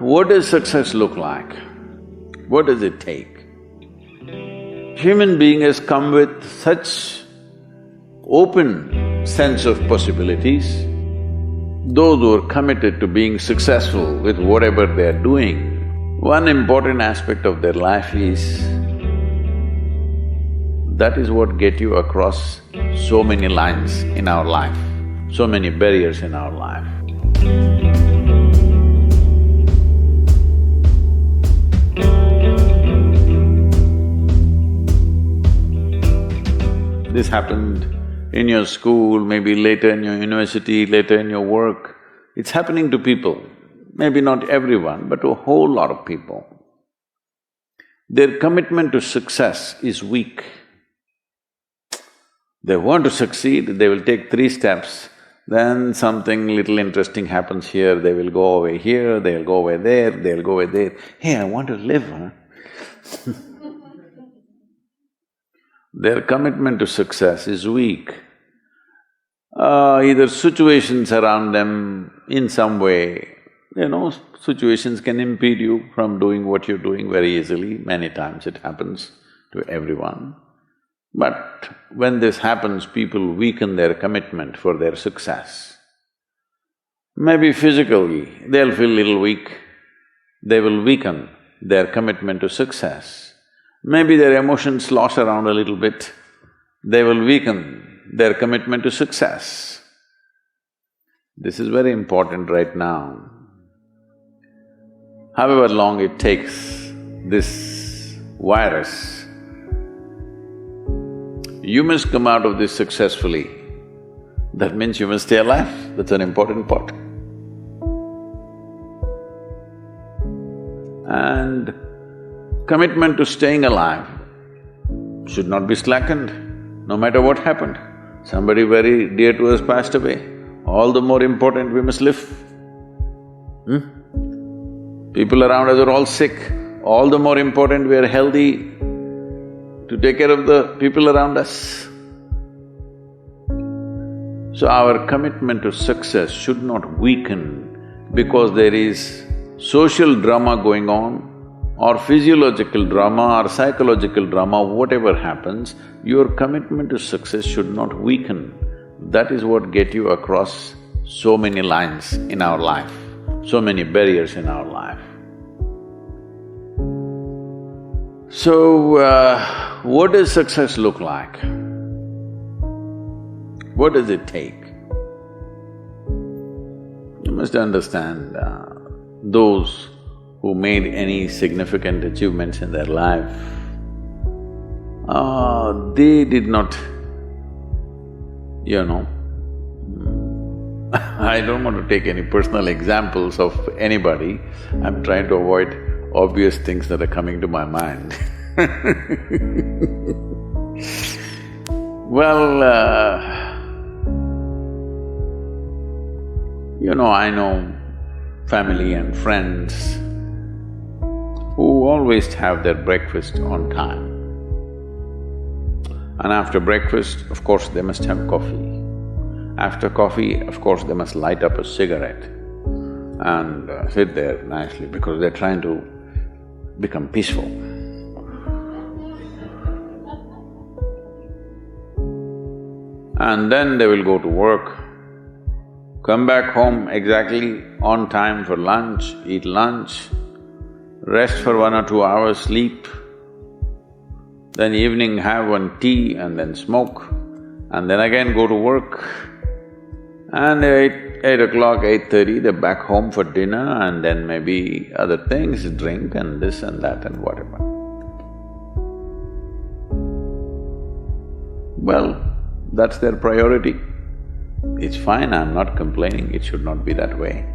what does success look like? What does it take? Human being has come with such open sense of possibilities. Those who are committed to being successful with whatever they're doing, one important aspect of their life is that is what get you across so many lines in our life, so many barriers in our life. This happened in your school, maybe later in your university, later in your work. It's happening to people, maybe not everyone, but to a whole lot of people. Their commitment to success is weak. They want to succeed, they will take 3 steps, then something little interesting happens here, they will go away here, they'll go away there, they'll go away there. Hey, I want to live, huh? Their commitment to success is weak. Either situations around them in some way, situations can impede you from doing what you're doing very easily. Many times it happens to everyone. But when this happens, people weaken their commitment for their success. Maybe physically, they'll feel little weak, they will weaken their commitment to success. Maybe their emotions slosh around a little bit, they will weaken their commitment to success. This is very important right now. However long it takes, this virus, you must come out of this successfully. That means you must stay alive, that's an important part. And commitment to staying alive should not be slackened, no matter what happened. Somebody very dear to us passed away, all the more important we must live. People around us are all sick, all the more important we are healthy to take care of the people around us. So our commitment to success should not weaken because there is social drama going on, or physiological drama or psychological drama, whatever happens, your commitment to success should not weaken. That is what get you across so many lines in our life, so many barriers in our life. So, what does success look like? What does it take? You must understand, those who made any significant achievements in their life, they did not, I don't want to take any personal examples of anybody, I'm trying to avoid obvious things that are coming to my mind. Well, I know family and friends who always have their breakfast on time. And after breakfast, of course, they must have coffee. After coffee, of course, they must light up a cigarette and sit there nicely because they're trying to become peaceful. And then they will go to work, come back home exactly on time for lunch, eat lunch, rest for 1 or 2 hours, sleep, then evening have one tea and then smoke, and then again go to work. And 8 o'clock, 8:30, they're back home for dinner and then maybe other things, drink and this and that and whatever. Well, that's their priority. It's fine, I'm not complaining, it should not be that way.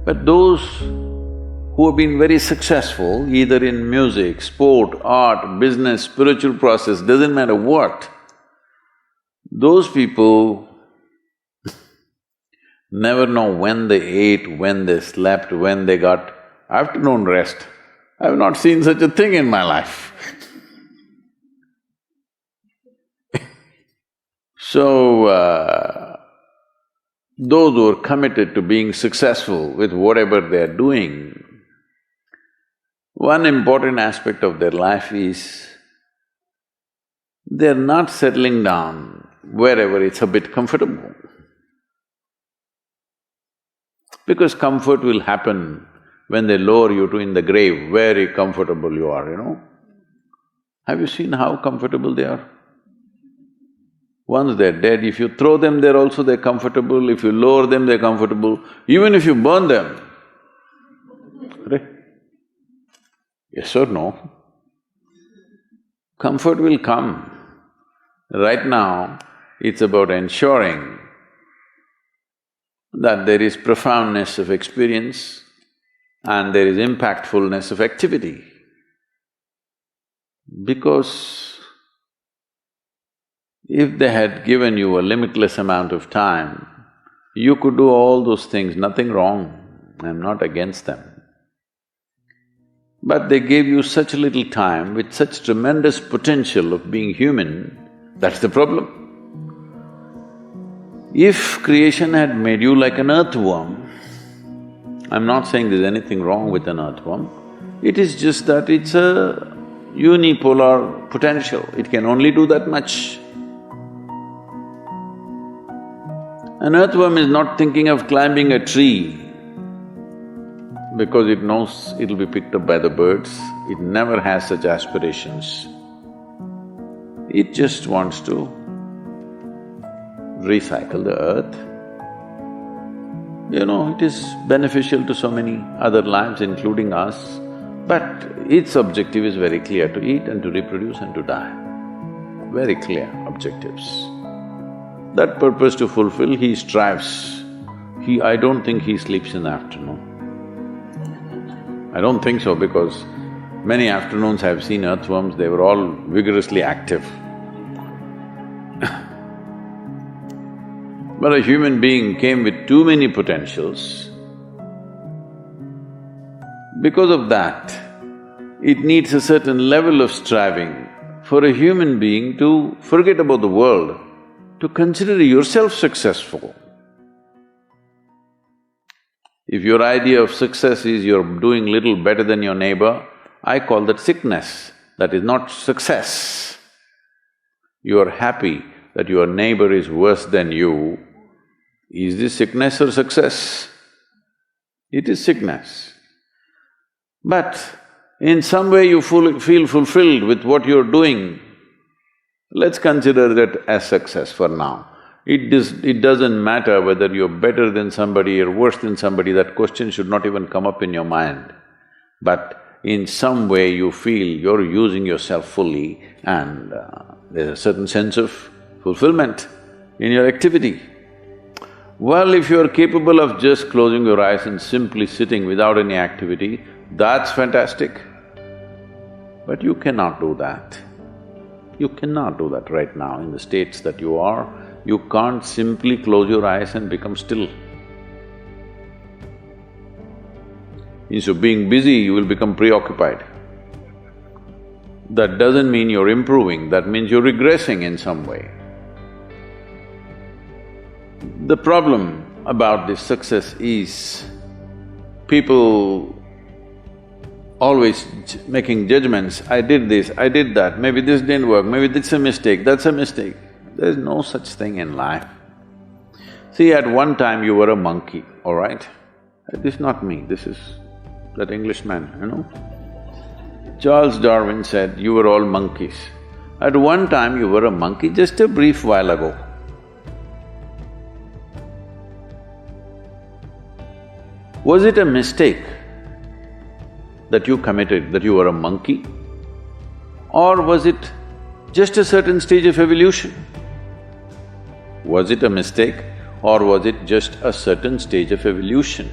But those who have been very successful, either in music, sport, art, business, spiritual process, doesn't matter what, those people never know when they ate, when they slept, when they got afternoon rest. I have not seen such a thing in my life. So, those who are committed to being successful with whatever they're doing, One important aspect of their life is they're not settling down wherever it's a bit comfortable. Because comfort will happen when they lower you to in the grave, very comfortable you are, you know. Have you seen how comfortable they are? Once they're dead, if you throw them there also they're comfortable, if you lower them they're comfortable, even if you burn them. Right? Yes or no? Comfort will come. Right now, it's about ensuring that there is profoundness of experience and there is impactfulness of activity. Because if they had given you a limitless amount of time, you could do all those things, nothing wrong, I'm not against them. But they gave you such little time with such tremendous potential of being human, that's the problem. If creation had made you like an earthworm, I'm not saying there's anything wrong with an earthworm, it is just that it's a unipolar potential, it can only do that much. An earthworm is not thinking of climbing a tree because it knows it'll be picked up by the birds, it never has such aspirations. It just wants to recycle the earth. You know, it is beneficial to so many other lives, including us, but its objective is very clear, to eat and to reproduce and to die. Very clear objectives. That purpose to fulfill, he strives. I don't think he sleeps in the afternoon. I don't think so because many afternoons I've seen earthworms, they were all vigorously active. But a human being came with too many potentials. Because of that, it needs a certain level of striving for a human being to forget about the world, to consider yourself successful. If your idea of success is you're doing little better than your neighbor, I call that sickness, that is not success. You are happy that your neighbor is worse than you. Is this sickness or success? It is sickness. But in some way you feel fulfilled with what you're doing, let's consider that as success for now. It doesn't matter whether you're better than somebody or worse than somebody, that question should not even come up in your mind. But in some way you feel you're using yourself fully and there's a certain sense of fulfillment in your activity. Well, if you're capable of just closing your eyes and simply sitting without any activity, that's fantastic. But you cannot do that. You cannot do that right now in the states that you are. You can't simply close your eyes and become still. Instead of being busy, you will become preoccupied. That doesn't mean you're improving, that means you're regressing in some way. The problem about this success is people always making judgments, I did this, I did that, maybe this didn't work, maybe this is a mistake, that's a mistake. There's no such thing in life. See, at one time you were a monkey, all right? This is not me, this is that Englishman, you know. Charles Darwin said, you were all monkeys. At one time you were a monkey, just a brief while ago. Was it a mistake that you committed, that you were a monkey? Or was it just a certain stage of evolution? Was it a mistake or was it just a certain stage of evolution?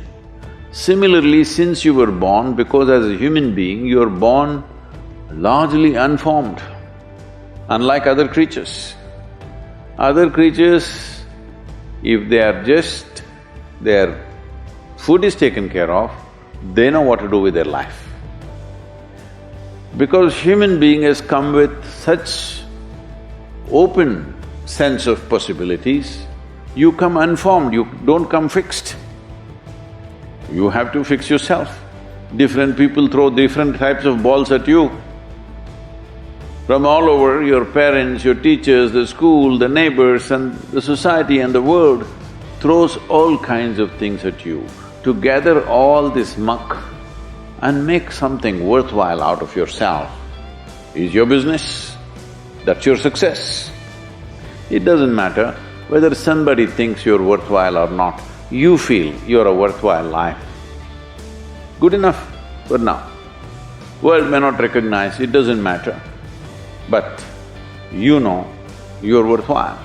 Similarly, since you were born, because as a human being you are born largely unformed, unlike other creatures. Other creatures, if they are just… their food is taken care of, they know what to do with their life. Because human being has come with such open sense of possibilities, you come unformed, you don't come fixed. You have to fix yourself. Different people throw different types of balls at you. From all over, your parents, your teachers, the school, the neighbors and the society and the world throws all kinds of things at you. To gather all this muck and make something worthwhile out of yourself is your business. That's your success. It doesn't matter whether somebody thinks you're worthwhile or not, you feel you're a worthwhile life. Good enough for now. World may not recognize, it doesn't matter, but you know you're worthwhile.